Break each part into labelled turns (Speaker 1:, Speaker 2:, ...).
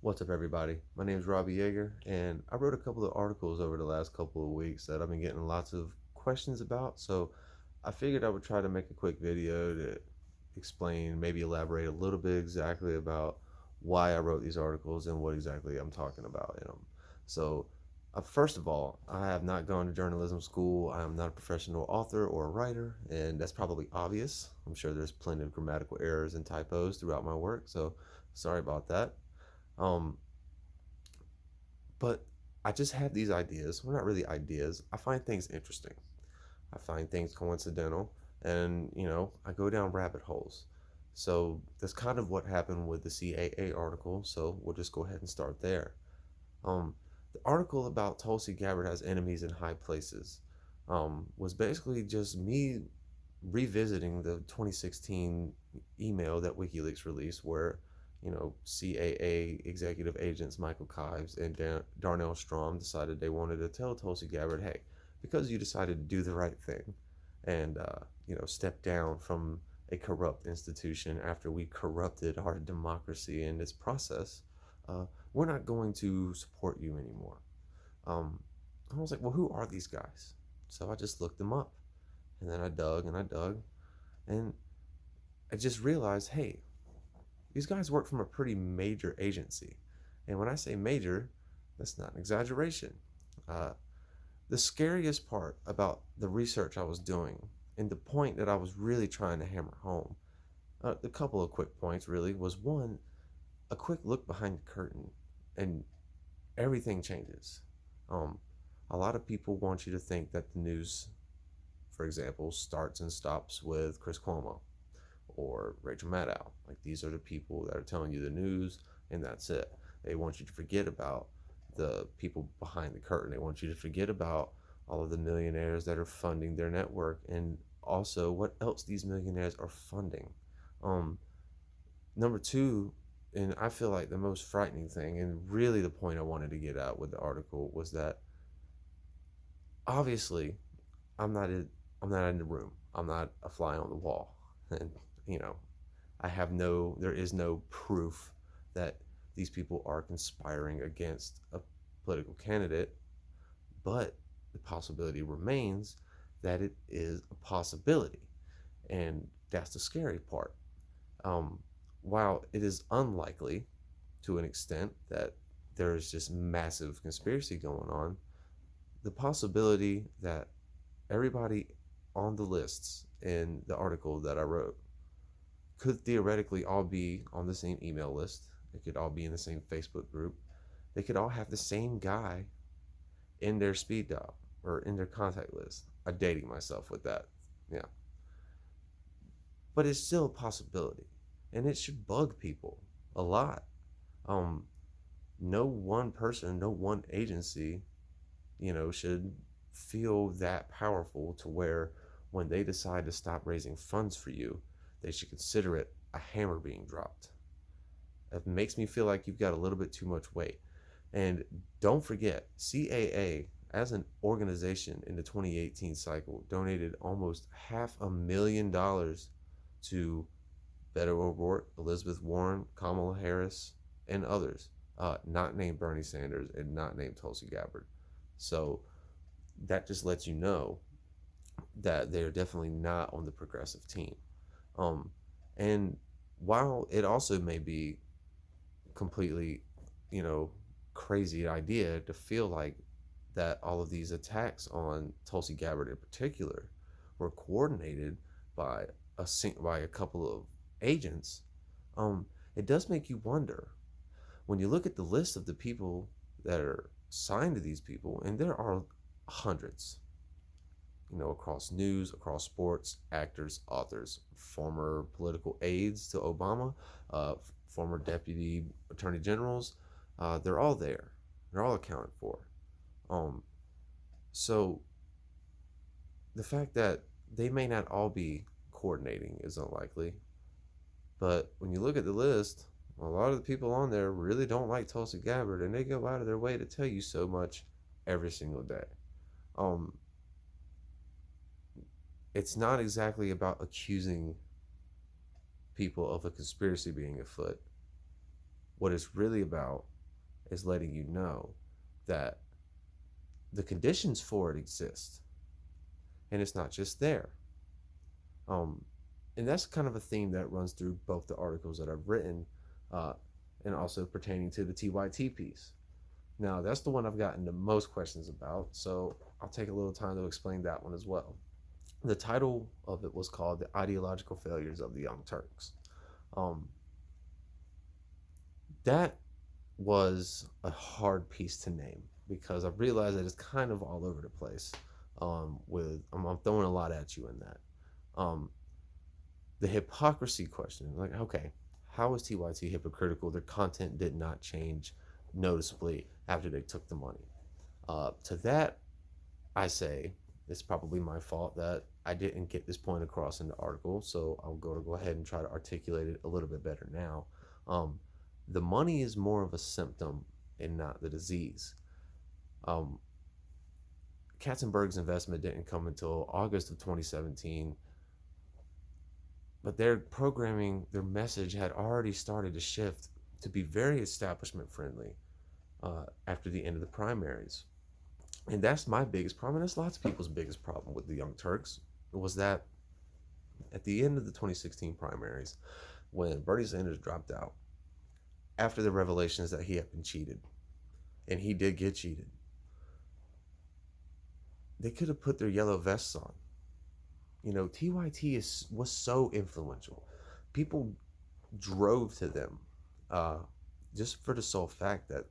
Speaker 1: What's up, everybody? My name is Robbie Yeager, and I wrote a couple of articles over the last couple of weeks that I've been getting lots of questions about. So I figured I would try to make a quick video to explain, maybe elaborate a little bit exactly about why I wrote these articles and what exactly I'm talking about in them. So, first of all, I have not gone to journalism school. I am not a professional author or a writer, and that's probably obvious. I'm sure there's plenty of grammatical errors and typos throughout my work, so sorry about that. Um, but I just have these ideas. Well, not really ideas. I find things interesting. I find things coincidental, and I go down rabbit holes. So that's kind of what happened with the CAA article. So we'll just go ahead and start there. Um, the article about Tulsi Gabbard has enemies in high places was basically just me revisiting the 2016 email that WikiLeaks released, where CAA executive agents Michael Kives and Darnell Strom decided they wanted to tell Tulsi Gabbard, hey, because you decided to do the right thing and step down from a corrupt institution after we corrupted our democracy in this process, uh, we're not going to support you anymore. Um, I was like, well, who are these guys? So I just looked them up, and then I dug and I dug, and I just realized, hey, these guys work from a pretty major agency. And when I say major, that's not an exaggeration. Uh, the scariest part about the research I was doing and the point that I was really trying to hammer home, a couple of quick points really, was one, a quick look behind the curtain and everything changes. Um, a lot of people want you to think that the news, for example, starts and stops with Chris Cuomo or Rachel Maddow. Like, these are the people that are telling you the news, and that's it. They want you to forget about the people behind the curtain. They want you to forget about all of the millionaires that are funding their network, and also what else these millionaires are funding. Um, Number two, and I feel like the most frightening thing, and really the point I wanted to get out with the article, was that obviously I'm not in, I'm not in the room. I'm not a fly on the wall, and you know there is no proof that these people are conspiring against a political candidate, but the possibility remains that it is a possibility. And that's the scary part. Um, while it is unlikely to an extent that there is just massive conspiracy going on, the possibility that everybody on the lists in the article that I wrote could theoretically all be on the same email list. They could all be in the same Facebook group. They could all have the same guy in their speed dial or in their contact list. I'm dating myself with that. Yeah. But it's still a possibility. And it should bug people a lot. Um, no one person, no one agency, should feel that powerful to where when they decide to stop raising funds for you, they should consider it a hammer being dropped. It makes me feel like you've got a little bit too much weight. And don't forget, CAA as an organization in the 2018 cycle donated almost $500,000 to Beto O'Rourke, Elizabeth Warren, Kamala Harris, and others, not named Bernie Sanders and not named Tulsi Gabbard. So that just lets you know that they're definitely not on the progressive team. Um, and while it also may be completely, you know, crazy idea to feel like that all of these attacks on Tulsi Gabbard in particular were coordinated by by a couple of agents, it does make you wonder when you look at the list of the people that are signed to these people, and there are hundreds, across news, across sports, actors, authors, former political aides to Obama, former deputy attorney generals. They're all there. They're all accounted for. Um, so the fact that they may not all be coordinating is unlikely. But when you look at the list, a lot of the people on there really don't like Tulsi Gabbard, and they go out of their way to tell you so much every single day. Um, it's not exactly about accusing people of a conspiracy being afoot. What it's really about is letting you know that the conditions for it exist, and it's not just there. Um, and that's kind of a theme that runs through both the articles that I've written, uh, and also pertaining to the TYT piece. Now, that's the one I've gotten the most questions about, so I'll take a little time to explain that one as well. The title of it was called "The Ideological Failures of the Young Turks." Um, that was a hard piece to name because I realized that it's kind of all over the place. I'm throwing a lot at you in that. Um, the hypocrisy question, like, okay, how is TYT hypocritical? Their content did not change noticeably after they took the money. To that, I say it's probably my fault that I didn't get this point across in the article, so I'm going to go ahead and try to articulate it a little bit better now. Um, the money is more of a symptom and not the disease. Um, Katzenberg's investment didn't come until August of 2017, but their programming, their message had already started to shift to be very establishment friendly after the end of the primaries. And that's my biggest problem. And that's lots of people's biggest problem with the Young Turks was that at the end of the 2016 primaries, when Bernie Sanders dropped out, after the revelations that he had been cheated, and he did get cheated, they could have put their yellow vests on. You know, was so influential. People drove to them just for the sole fact that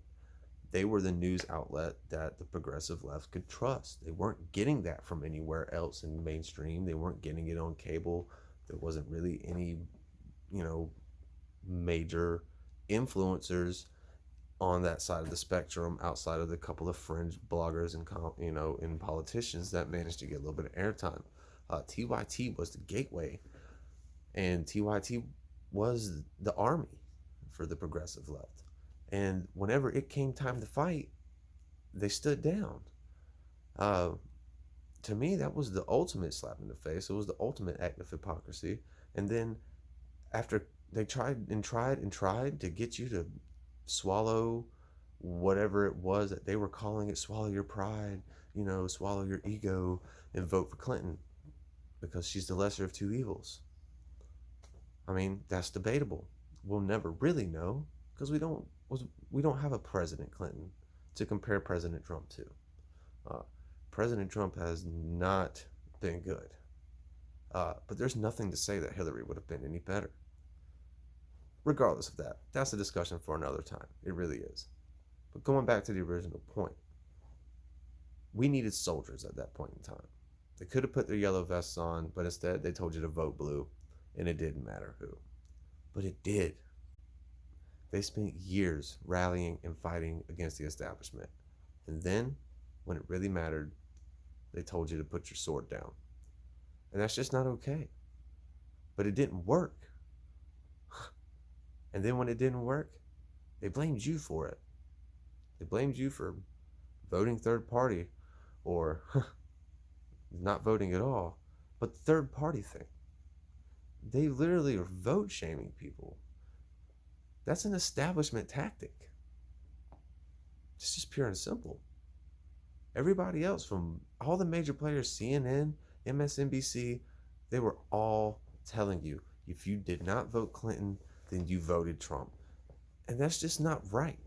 Speaker 1: they were the news outlet that the progressive left could trust. They weren't getting that from anywhere else in mainstream. They weren't getting it on cable. There wasn't really any, you know, major influencers on that side of the spectrum outside of the couple of fringe bloggers and, you know, and politicians that managed to get a little bit of airtime. TYT was the gateway, and TYT was the army for the progressive left. And whenever it came time to fight, they stood down. Uh, to me, that was the ultimate slap in the face. It was the ultimate act of hypocrisy. And then after they tried to get you to swallow whatever it was that they were calling it, swallow your pride, you know, swallow your ego and vote for Clinton because she's the lesser of two evils. I mean, that's debatable. We'll never really know because we don't have a President Clinton to compare President Trump to. Uh, President Trump has not been good, but there's nothing to say that Hillary would have been any better. Regardless of that, that's a discussion for another time. It really is. But going back to the original point, we needed soldiers at that point in time. They could have put their yellow vests on, but instead they told you to vote blue, and it didn't matter who. But it did. They spent years rallying and fighting against the establishment. And then, when it really mattered, they told you to put your sword down. And that's just not okay. But it didn't work. And then when it didn't work, they blamed you for it. They blamed you for voting third party or not voting at all. But the third party thing, they literally are vote shaming people. That's an establishment tactic. It's just pure and simple. Everybody else, from all the major players, CNN, MSNBC, they were all telling you if you did not vote Clinton, then you voted Trump. And that's just not right.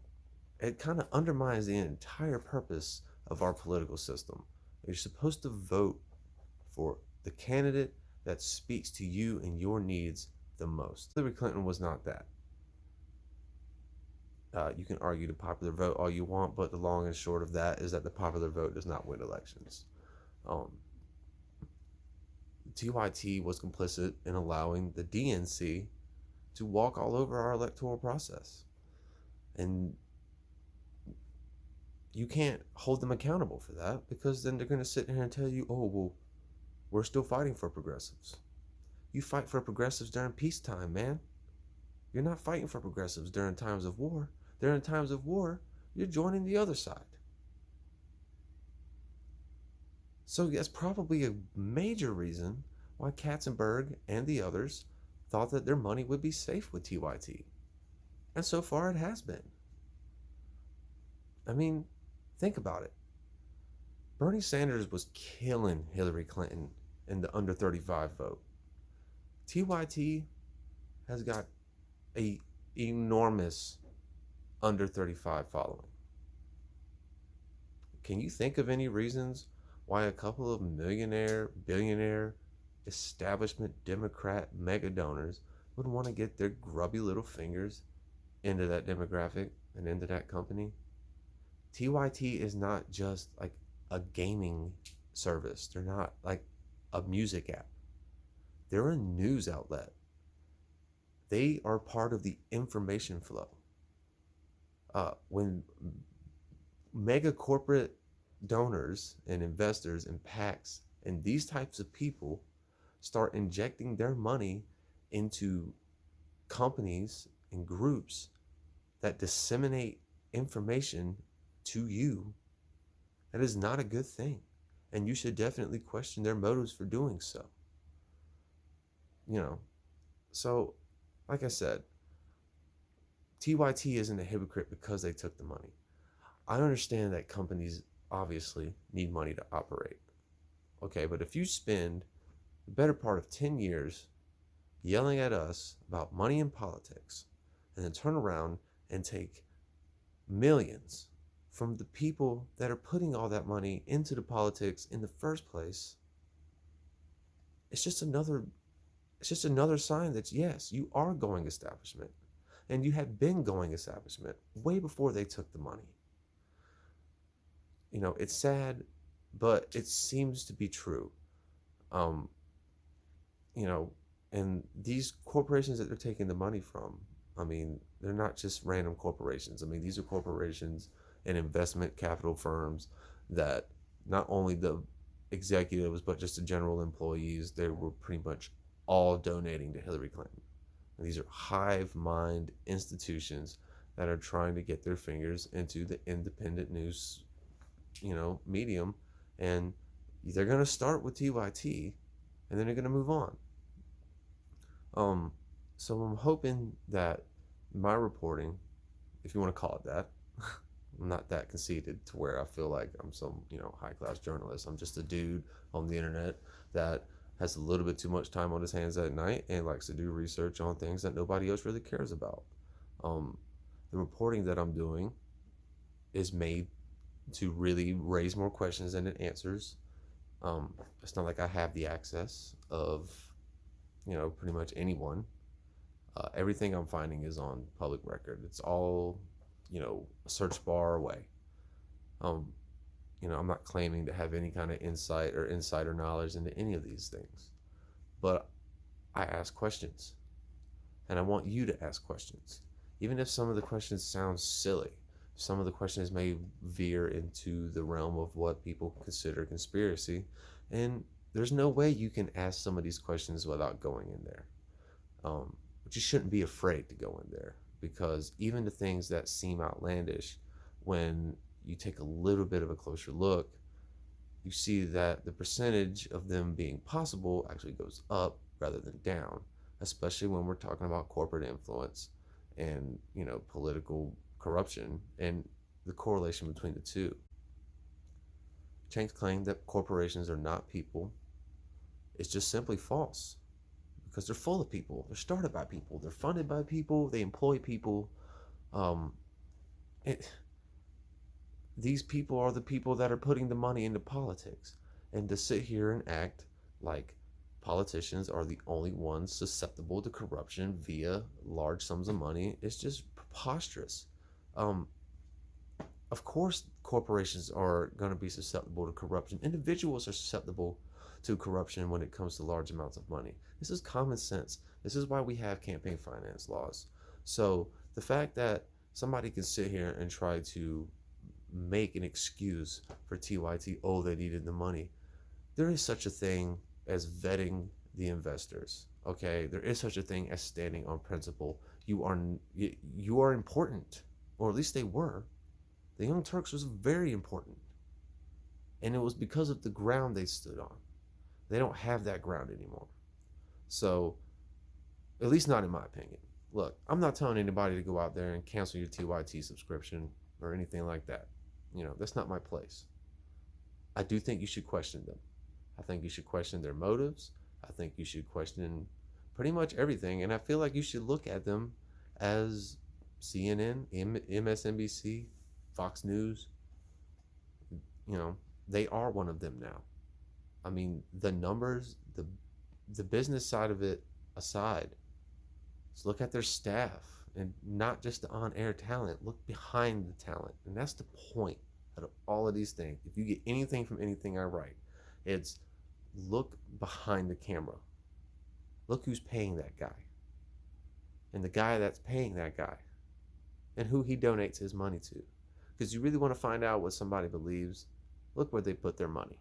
Speaker 1: It kind of undermines the entire purpose of our political system. You're supposed to vote for the candidate that speaks to you and your needs the most. Hillary Clinton was not that. You can argue the popular vote all you want, but the long and short of that is that the popular vote does not win elections. TYT was complicit in allowing the DNC to walk all over our electoral process. And you can't hold them accountable for that because then they're going to sit here and tell you, oh, well, we're still fighting for progressives. You fight for progressives during peacetime, man. You're not fighting for progressives during times of war. During times of war, you're joining the other side. So that's probably a major reason why Katzenberg and the others thought that their money would be safe with TYT. And so far it has been. I mean, think about it. Bernie Sanders was killing Hillary Clinton in the under 35 vote. TYT has got a enormous under 35 following. Can you think of any reasons why a couple of millionaire, billionaire, establishment Democrat mega donors would want to get their grubby little fingers into that demographic and into that company? TYT is not just like a gaming service. They're not like a music app. They're a news outlet. They are part of the information flow. When mega corporate donors and investors and PACs and these types of people start injecting their money into companies and groups that disseminate information to you, that is not a good thing. And you should definitely question their motives for doing so. You know, so like I said, TYT isn't a hypocrite because they took the money. I understand that companies obviously need money to operate. Okay, but if you spend the better part of 10 years yelling at us about money in politics and then turn around and take millions from the people that are putting all that money into the politics in the first place, it's just another sign that yes, you are going establishment, and you had been going establishment way before they took the money. You know, it's sad, but it seems to be true. Um, you know, and these corporations that they're taking the money from, I mean, they're not just random corporations. I mean, these are corporations and investment capital firms that not only the executives, but just the general employees, they were pretty much all donating to Hillary Clinton. And these are hive mind institutions that are trying to get their fingers into the independent news, medium. And they're going to start with TYT and then they're going to move on. So I'm hoping that my reporting, if you want to call it that, I'm not that conceited to where I feel like I'm some, high class journalist. I'm just a dude on the internet that has a little bit too much time on his hands at night and likes to do research on things that nobody else really cares about. The reporting that I'm doing is made to really raise more questions than it answers. It's not like I have the access of, pretty much anyone. Everything I'm finding is on public record. It's all, a search bar away. I'm not claiming to have any kind of insight or insider knowledge into any of these things, but I ask questions, and I want you to ask questions, even if some of the questions sound silly. Some of the questions may veer into the realm of what people consider conspiracy, and there's no way you can ask some of these questions without going in there. But you shouldn't be afraid to go in there, because even the things that seem outlandish, when you take a little bit of a closer look, you see that the percentage of them being possible actually goes up rather than down, especially when we're talking about corporate influence and, political corruption and the correlation between the two. Chang's claim that corporations are not people is just simply false, because they're full of people. They're started by people. They're funded by people. They employ people. Um, it, these people are the people that are putting the money into politics. And to sit here and act like politicians are the only ones susceptible to corruption via large sums of money is just preposterous. Of course, corporations are going to be susceptible to corruption. Individuals are susceptible to corruption when it comes to large amounts of money. This is common sense. This is why we have campaign finance laws. So the fact that somebody can sit here and try to make an excuse for TYT, oh, they needed the money. There is such a thing as vetting the investors. Okay, there is such a thing as standing on principle. You are important, or at least they were. The Young Turks was very important, and it was because of the ground they stood on. They don't have that ground anymore. So, at least not in my opinion. Look, I'm not telling anybody to go out there and cancel your TYT subscription or anything like that. That's not my place. I do think you should question them. I think you should question their motives. I think you should question pretty much everything. And I feel like you should look at them as CNN, MSNBC, Fox News. You know, they are one of them now. I mean, the numbers, the business side of it aside, let's look at their staff and not just the on-air talent. Look behind the talent, and that's the point out of all of these things. If you get anything from anything I write, it's look behind the camera. Look who's paying that guy, and the guy that's paying that guy, and who he donates his money to. Because you really want to find out what somebody believes, look where they put their money.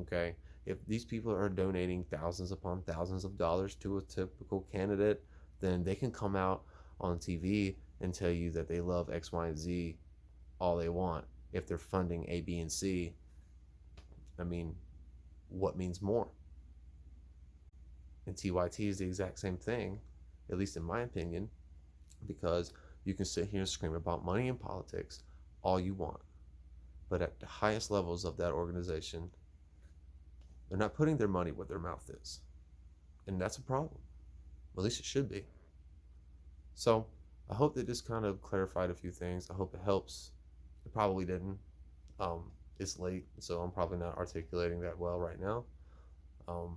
Speaker 1: Okay? If these people are donating thousands upon thousands of dollars to a typical candidate, then they can come out on TV and tell you that they love X, Y, and Z all they want. If they're funding A, B, and C, I mean, what means more? And TYT is the exact same thing, at least in my opinion, because you can sit here and scream about money and politics all you want. But at the highest levels of that organization, they're not putting their money where their mouth is. And that's a problem. At least it should be. So I hope that this kind of clarified a few things. I hope it helps. It probably didn't. It's late, so I'm probably not articulating that well right now. Um,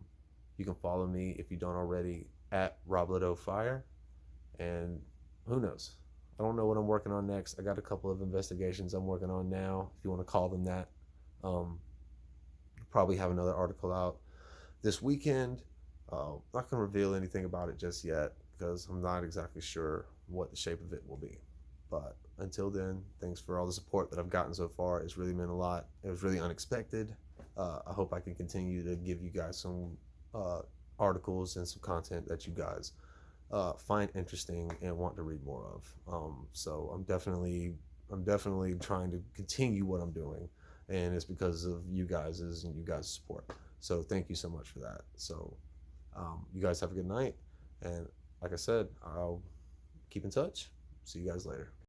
Speaker 1: you can follow me if you don't already at RobledoFire. And who knows? I don't know what I'm working on next. I got a couple of investigations I'm working on now, if you want to call them that. Probably have another article out this weekend. Not going to reveal anything about it just yet because I'm not exactly sure what the shape of it will be. But until then, thanks for all the support that I've gotten so far. It's really meant a lot. It was really unexpected. I hope I can continue to give you guys some articles and some content that you guys find interesting and want to read more of. So I'm definitely trying to continue what I'm doing, and it's because of you guys' and you guys' support. So thank you so much for that. So you guys have a good night, and like I said, I'll keep in touch. See you guys later.